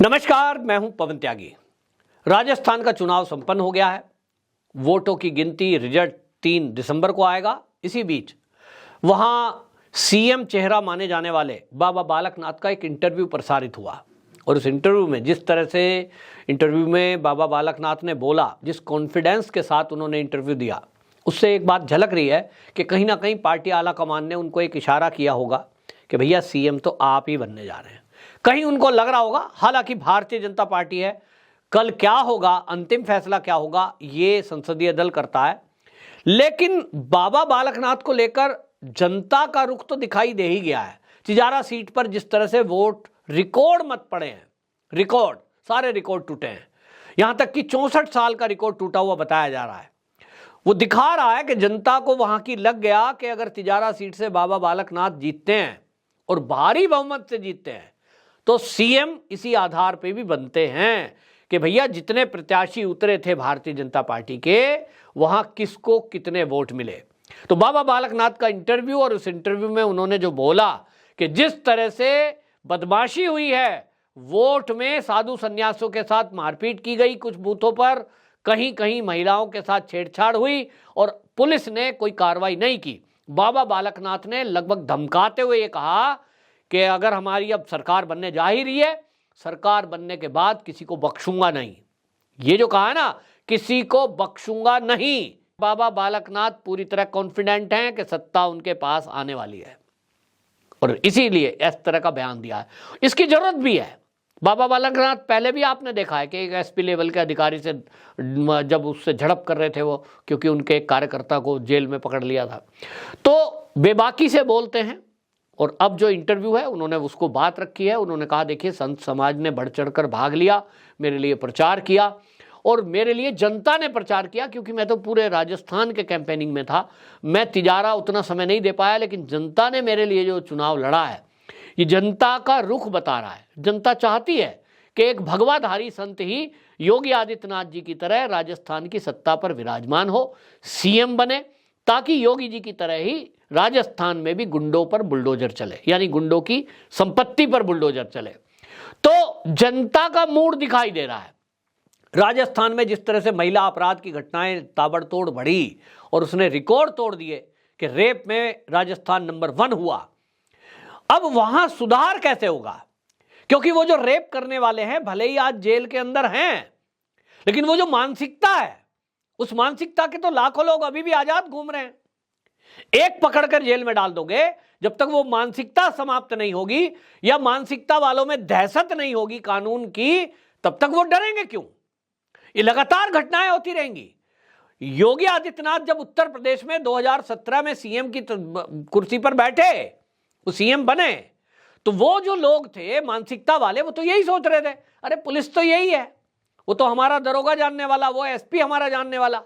नमस्कार, मैं हूं पवन त्यागी। राजस्थान का चुनाव संपन्न हो गया है। वोटों की गिनती रिजल्ट 3 दिसंबर को आएगा। इसी बीच वहां सीएम चेहरा माने जाने वाले बाबा बालकनाथ का एक इंटरव्यू प्रसारित हुआ और उस इंटरव्यू में जिस तरह से इंटरव्यू में बाबा बालकनाथ ने बोला, जिस कॉन्फिडेंस के साथ उन्होंने इंटरव्यू दिया, उससे एक बात झलक रही है कि कहीं ना कहीं पार्टी आला कमान ने उनको एक इशारा किया होगा कि भैया सीएम तो आप ही बनने जा रहे हैं। कहीं उनको लग रहा होगा, हालांकि भारतीय जनता पार्टी है, कल क्या होगा, अंतिम फैसला क्या होगा, ये संसदीय दल करता है, लेकिन बाबा बालकनाथ को लेकर जनता का रुख तो दिखाई दे ही गया है। तिजारा सीट पर जिस तरह से वोट रिकॉर्ड मत पड़े हैं, रिकॉर्ड, सारे रिकॉर्ड टूटे हैं, यहां तक कि 64 साल का रिकॉर्ड टूटा हुआ बताया जा रहा है। वो दिखा रहा है कि जनता को वहां की लग गया कि अगर तिजारा सीट से बाबा बालकनाथ जीतते हैं और भारी बहुमत से जीतते हैं तो सीएम इसी आधार पे भी बनते हैं कि भैया जितने प्रत्याशी उतरे थे भारतीय जनता पार्टी के, वहां किसको कितने वोट मिले। तो बाबा बालकनाथ का इंटरव्यू, और उस इंटरव्यू में उन्होंने जो बोला कि जिस तरह से बदमाशी हुई है, वोट में साधु संन्यासियों के साथ मारपीट की गई, कुछ बूथों पर कहीं कहीं महिलाओं के साथ छेड़छाड़ हुई और पुलिस ने कोई कार्रवाई नहीं की। बाबा बालकनाथ ने लगभग धमकाते हुए ये कहा कि अगर हमारी अब सरकार बनने जा ही रही है, सरकार बनने के बाद किसी को बख्शूंगा नहीं। ये जो कहा है ना, किसी को बख्शूंगा नहीं, बाबा बालकनाथ पूरी तरह कॉन्फिडेंट हैं कि सत्ता उनके पास आने वाली है और इसीलिए इस तरह का बयान दिया है। इसकी जरूरत भी है। बाबा बालकनाथ पहले भी आपने देखा है कि एक एसपी लेवल के अधिकारी से जब उससे झड़प कर रहे थे वो, क्योंकि उनके एक कार्यकर्ता को जेल में पकड़ लिया था, तो बेबाकी से बोलते हैं। और अब जो इंटरव्यू है, उन्होंने उसको बात रखी है। उन्होंने कहा, देखिए संत समाज ने बढ़ चढ़कर भाग लिया, मेरे लिए प्रचार किया और मेरे लिए जनता ने प्रचार किया, क्योंकि मैं तो पूरे राजस्थान के कैंपेनिंग में था। मैं तिजारा उतना समय नहीं दे पाया, लेकिन जनता ने मेरे लिए जो चुनाव लड़ा है, ये जनता का रुख बता रहा है। जनता चाहती है कि एक भगवाधारी संत ही योगी आदित्यनाथ जी की तरह राजस्थान की सत्ता पर विराजमान हो, सीएम बने, ताकि योगी जी की तरह ही राजस्थान में भी गुंडों पर बुलडोजर चले, यानी गुंडों की संपत्ति पर बुलडोजर चले। तो जनता का मूड दिखाई दे रहा है। राजस्थान में जिस तरह से महिला अपराध की घटनाएं ताबड़तोड़ बढ़ी और उसने रिकॉर्ड तोड़ दिए कि रेप में राजस्थान नंबर 1 हुआ, अब वहां सुधार कैसे होगा? क्योंकि वो जो रेप करने वाले हैं, भले ही आज जेल के अंदर हैं, लेकिन वो जो मानसिकता है, उस मानसिकता के तो लाखों लोग अभी भी आजाद घूम रहे हैं। एक पकड़कर जेल में डाल दोगे, जब तक वो मानसिकता समाप्त नहीं होगी या मानसिकता वालों में दहशत नहीं होगी कानून की, तब तक वो डरेंगे क्यों? ये लगातार घटनाएं होती रहेंगी। योगी आदित्यनाथ जब उत्तर प्रदेश में 2017 में सीएम की कुर्सी पर बैठे, वो सीएम बने, तो वो जो लोग थे मानसिकता वाले, वो तो यही सोच रहे थे, अरे पुलिस तो यही है, वो तो हमारा दरोगा जानने वाला, वो एसपी हमारा जानने वाला,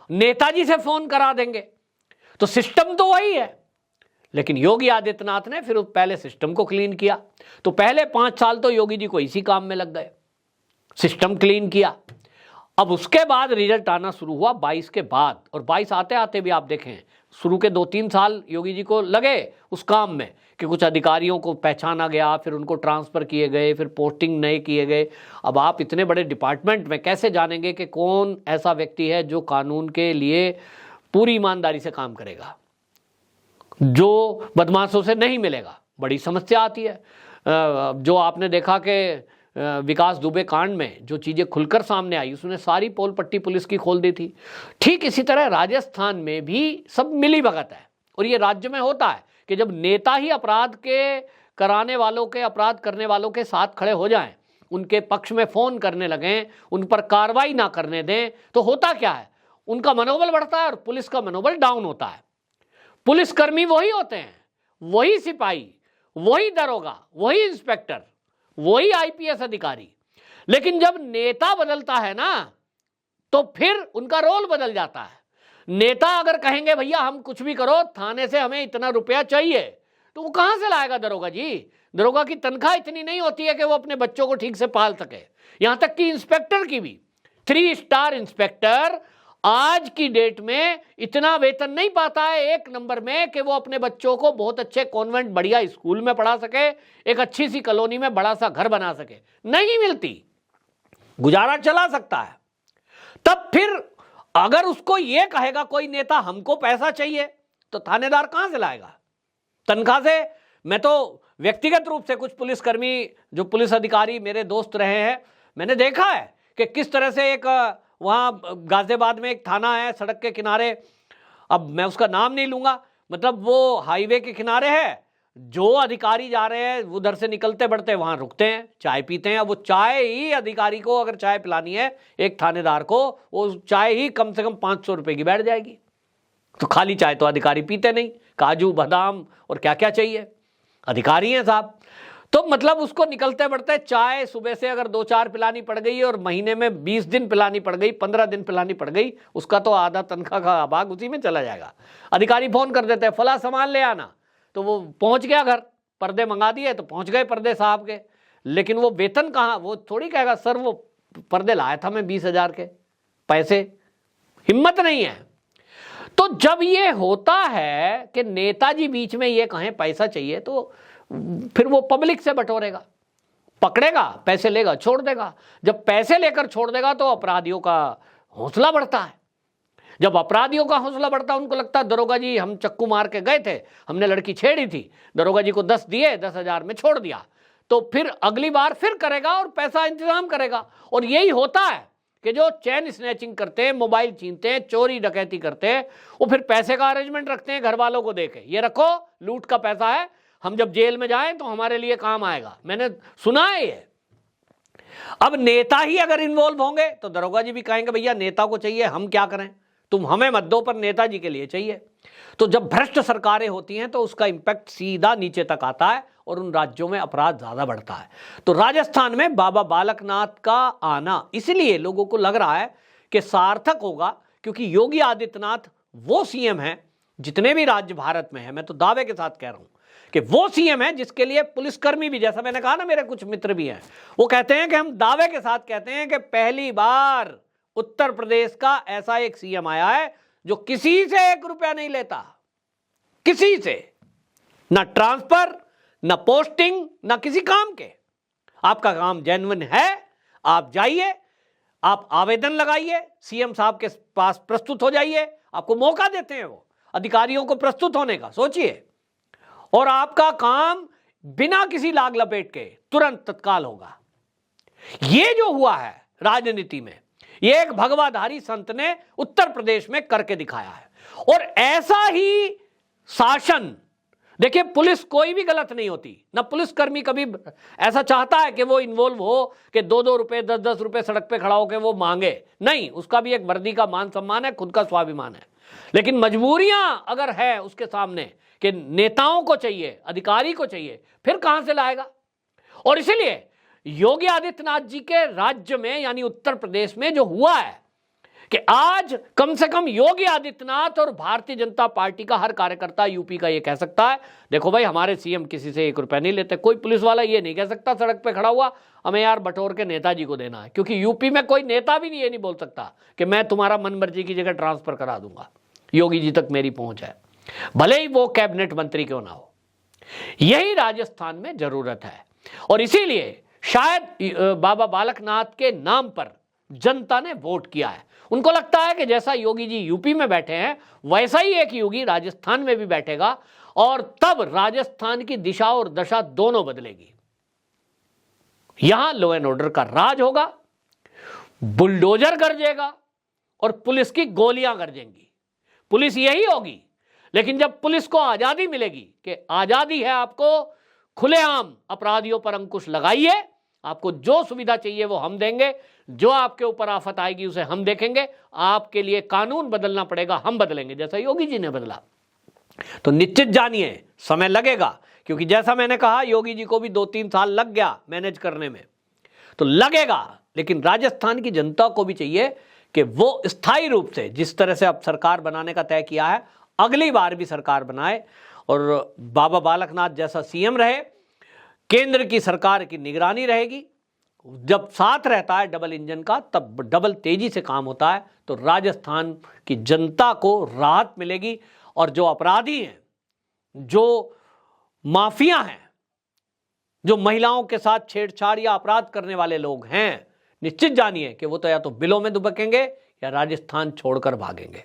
नेताजी से फोन करा देंगे, तो सिस्टम तो वही है। लेकिन योगी आदित्यनाथ ने फिर पहले सिस्टम को क्लीन किया। तो पहले 5 साल तो योगी जी को इसी काम में लग गए, सिस्टम क्लीन किया। अब उसके बाद रिजल्ट आना शुरू हुआ 22 के बाद, और 22 आते आते भी आप देखें, शुरू के 2-3 साल योगी जी को लगे उस काम में कि कुछ अधिकारियों को पहचाना गया, फिर उनको ट्रांसफर किए गए, फिर पोस्टिंग नए किए गए। अब आप इतने बड़े डिपार्टमेंट में कैसे जानेंगे कि कौन ऐसा व्यक्ति है जो कानून के लिए पूरी ईमानदारी से काम करेगा, जो बदमाशों से नहीं मिलेगा? बड़ी समस्या आती है। जो आपने देखा कि विकास दुबे कांड में जो चीजें खुलकर सामने आई, उसने सारी पोल पट्टी पुलिस की खोल दी थी। ठीक इसी तरह राजस्थान में भी सब मिली भगत है, और ये राज्य में होता है कि जब नेता ही अपराध के कराने वालों के, अपराध करने वालों के साथ खड़े हो जाएं, उनके पक्ष में फोन करने लगें, उन पर कार्रवाई ना करने दें, तो होता क्या है, उनका मनोबल बढ़ता है और पुलिस का मनोबल डाउन होता है। पुलिसकर्मी वही होते हैं, वही सिपाही, वही दरोगा, वही इंस्पेक्टर, वही आईपीएस अधिकारी। लेकिन जब नेता बदलता है ना, तो फिर उनका रोल बदल जाता है। नेता अगर कहेंगे भैया हम कुछ भी करो, थाने से हमें इतना रुपया चाहिए, तो वो कहां से लाएगा दरोगा जी? दरोगा की तनख्वाह इतनी नहीं होती है कि वो अपने बच्चों को ठीक से पाल सके। यहां तक कि इंस्पेक्टर की भी, 3 स्टार इंस्पेक्टर आज की डेट में इतना वेतन नहीं पाता है एक नंबर में कि वो अपने बच्चों को बहुत अच्छे कॉन्वेंट बढ़िया स्कूल में पढ़ा सके, एक अच्छी सी कॉलोनी में बड़ा सा घर बना सके, नहीं मिलती, गुजारा चला सकता है। तब फिर अगर उसको ये कहेगा कोई नेता हमको पैसा चाहिए, तो थानेदार कहां से लाएगा? तनख्वाह से। मैं तो व्यक्तिगत रूप से कुछ पुलिसकर्मी, जो पुलिस अधिकारी मेरे दोस्त रहे हैं, मैंने देखा है कि किस तरह से एक वहाँ गाजियाबाद में एक थाना है सड़क के किनारे, अब मैं उसका नाम नहीं लूँगा, मतलब वो हाईवे के किनारे है, जो अधिकारी जा रहे हैं उधर से निकलते बढ़ते वहाँ रुकते हैं, चाय पीते हैं। अब वो चाय ही अधिकारी को अगर चाय पिलानी है एक थानेदार को, वो चाय ही कम से कम 500 रुपये की बैठ जाएगी। तो खाली चाय तो अधिकारी पीते नहीं, काजू बादाम और क्या क्या चाहिए, अधिकारी हैं साहब। तो मतलब उसको निकलते बढ़ते चाय सुबह से अगर 2-4 पिलानी पड़ गई और महीने में 20 दिन पिलानी पड़ गई, 15 दिन पिलानी पड़ गई, उसका तो आधा तनख्वाह का भाग उसी में चला जाएगा। अधिकारी फोन कर देते हैं फला सामान ले आना, तो वो पहुंच गया घर, पर्दे मंगा दिए तो पहुंच गए पर्दे साहब के, लेकिन वो वेतन कहाँ? वो थोड़ी कहेगा सर वो पर्दे लाया था मैं 20,000 के, पैसे, हिम्मत नहीं है। तो जब ये होता है कि नेताजी बीच में ये कहें पैसा चाहिए, तो फिर वो पब्लिक से बटोरेगा, पकड़ेगा, पैसे लेगा, छोड़ देगा। जब पैसे लेकर छोड़ देगा तो अपराधियों का हौसला बढ़ता है। जब अपराधियों का हौसला बढ़ता है, उनको लगता है दरोगा जी हम चक्कू मार के गए थे, हमने लड़की छेड़ी थी, दरोगा जी को 10 दिए, 10,000 में छोड़ दिया, तो फिर अगली बार फिर करेगा और पैसा इंतजाम करेगा। और यही होता है कि जो चैन स्नैचिंग करते हैं, मोबाइल छीनते हैं, चोरी डकैती करते हैं, वो फिर पैसे का अरेंजमेंट रखते हैं घर वालों को देके, ये रखो लूट का पैसा है, हम जब जेल में जाएं तो हमारे लिए काम आएगा। मैंने सुना है ये। अब नेता ही अगर इन्वॉल्व होंगे तो दरोगा जी भी कहेंगे भैया नेता को चाहिए, हम क्या करें, तुम हमें मत दो पर नेताजी के लिए चाहिए। तो जब भ्रष्ट सरकारें होती हैं तो उसका इंपैक्ट सीधा नीचे तक आता है और उन राज्यों में अपराध ज्यादा बढ़ता है। तो राजस्थान में बाबा बालकनाथ का आना इसलिए लोगों को लग रहा है कि सार्थक होगा, क्योंकि योगी आदित्यनाथ वो सीएम है, जितने भी राज्य भारत में है, मैं तो दावे के साथ कह रहा हूं कि वो सीएम है जिसके लिए पुलिसकर्मी भी, जैसा मैंने कहा ना, मेरे कुछ मित्र भी हैं, वो कहते हैं कि हम दावे के साथ कहते हैं कि पहली बार उत्तर प्रदेश का ऐसा एक सीएम आया है जो किसी से 1 रुपया नहीं लेता, किसी से, ना ट्रांसफर, ना पोस्टिंग, ना किसी काम के। आपका काम जेन्युइन है, आप जाइए, आप आवेदन लगाइए, सीएम साहब के पास प्रस्तुत हो जाइए, आपको मौका देते हैं वो अधिकारियों को प्रस्तुत होने का, सोचिए, और आपका काम बिना किसी लाग लपेट के तुरंत तत्काल होगा। ये जो हुआ है राजनीति में, ये एक भगवाधारी संत ने उत्तर प्रदेश में करके दिखाया है। और ऐसा ही शासन, देखिए पुलिस कोई भी गलत नहीं होती ना, पुलिसकर्मी कभी ऐसा चाहता है कि वो इन्वॉल्व हो कि 2-2 रुपए 10-10 रुपए सड़क पे खड़ा होकर वो मांगे, नहीं, उसका भी एक वर्दी का मान सम्मान है, खुद का स्वाभिमान है। लेकिन मजबूरियां अगर है उसके सामने कि नेताओं को चाहिए, अधिकारी को चाहिए, फिर कहां से लाएगा? और इसलिए योगी आदित्यनाथ जी के राज्य में यानी उत्तर प्रदेश में जो हुआ है कि आज कम से कम योगी आदित्यनाथ और भारतीय जनता पार्टी का हर कार्यकर्ता यूपी का ये कह सकता है, देखो भाई हमारे सीएम किसी से 1 रुपया नहीं लेते। कोई पुलिस वाला ये नहीं कह सकता सड़क पे खड़ा हुआ हमें यार बटोर के नेताजी को देना है, क्योंकि यूपी में कोई नेता भी नहीं, ये नहीं बोल सकता कि मैं तुम्हारा मन मर्जी की जगह ट्रांसफर करा दूंगा, योगी जी तक मेरी पहुंच है, भले ही वो कैबिनेट मंत्री क्यों ना हो। यही राजस्थान में जरूरत है। और इसीलिए शायद बाबा बालकनाथ के नाम पर जनता ने वोट किया है। उनको लगता है कि जैसा योगी जी यूपी में बैठे हैं वैसा ही एक योगी राजस्थान में भी बैठेगा, और तब राजस्थान की दिशा और दशा दोनों बदलेगी। यहां लॉ एंड ऑर्डर का राज होगा, बुलडोजर गरजेगा और पुलिस की गोलियां गरजेंगी। पुलिस यही होगी, लेकिन जब पुलिस को आजादी मिलेगी कि आजादी है, आपको खुलेआम अपराधियों पर अंकुश लगाइए, आपको जो सुविधा चाहिए वो हम देंगे, जो आपके ऊपर आफत आएगी उसे हम देखेंगे, आपके लिए कानून बदलना पड़ेगा, हम बदलेंगे, जैसा योगी जी ने बदला। तो निश्चित जानिए समय लगेगा, क्योंकि जैसा मैंने कहा योगी जी को भी 2-3 साल लग गया मैनेज करने में, तो लगेगा। लेकिन राजस्थान की जनता को भी चाहिए कि वो स्थायी रूप से, जिस तरह से अब सरकार बनाने का तय किया है, अगली बार भी सरकार बनाए और बाबा बालकनाथ जैसा सीएम रहे, केंद्र की सरकार की निगरानी रहेगी, जब साथ रहता है डबल इंजन का, तब डबल तेजी से काम होता है। तो राजस्थान की जनता को राहत मिलेगी और जो अपराधी हैं, जो माफिया हैं, जो महिलाओं के साथ छेड़छाड़ या अपराध करने वाले लोग हैं, निश्चित जानिए कि वो तो या तो बिलों में दुबकेंगे या राजस्थान छोड़कर भागेंगे।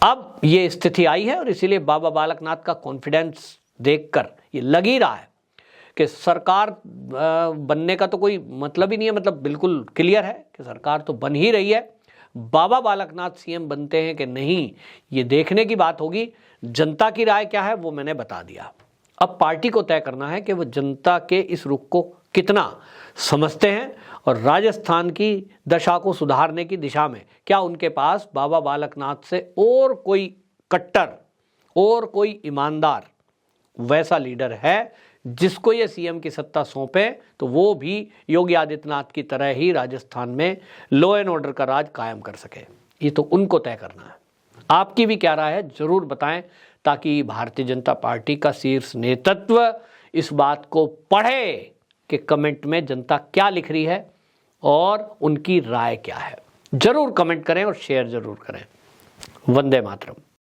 अब ये स्थिति आई है और इसीलिए बाबा बालकनाथ का कॉन्फिडेंस देखकर ये लग ही रहा है कि सरकार बनने का तो कोई मतलब ही नहीं है। मतलब बिल्कुल क्लियर है कि सरकार तो बन ही रही है। बाबा बालकनाथ सीएम बनते हैं कि नहीं, ये देखने की बात होगी। जनता की राय क्या है वो मैंने बता दिया। अब पार्टी को तय करना है कि वो जनता के इस रुख को कितना समझते हैं और राजस्थान की दशा को सुधारने की दिशा में क्या उनके पास बाबा बालकनाथ से और कोई कट्टर और कोई ईमानदार वैसा लीडर है जिसको ये सीएम की सत्ता सौंपे, तो वो भी योगी आदित्यनाथ की तरह ही राजस्थान में लॉ एंड ऑर्डर का राज कायम कर सके। ये तो उनको तय करना है। आपकी भी क्या राय है जरूर बताएं, ताकि भारतीय जनता पार्टी का शीर्ष नेतृत्व इस बात को पढ़े कि कमेंट में जनता क्या लिख रही है और उनकी राय क्या है। जरूर कमेंट करें और शेयर जरूर करें। वंदे मातरम।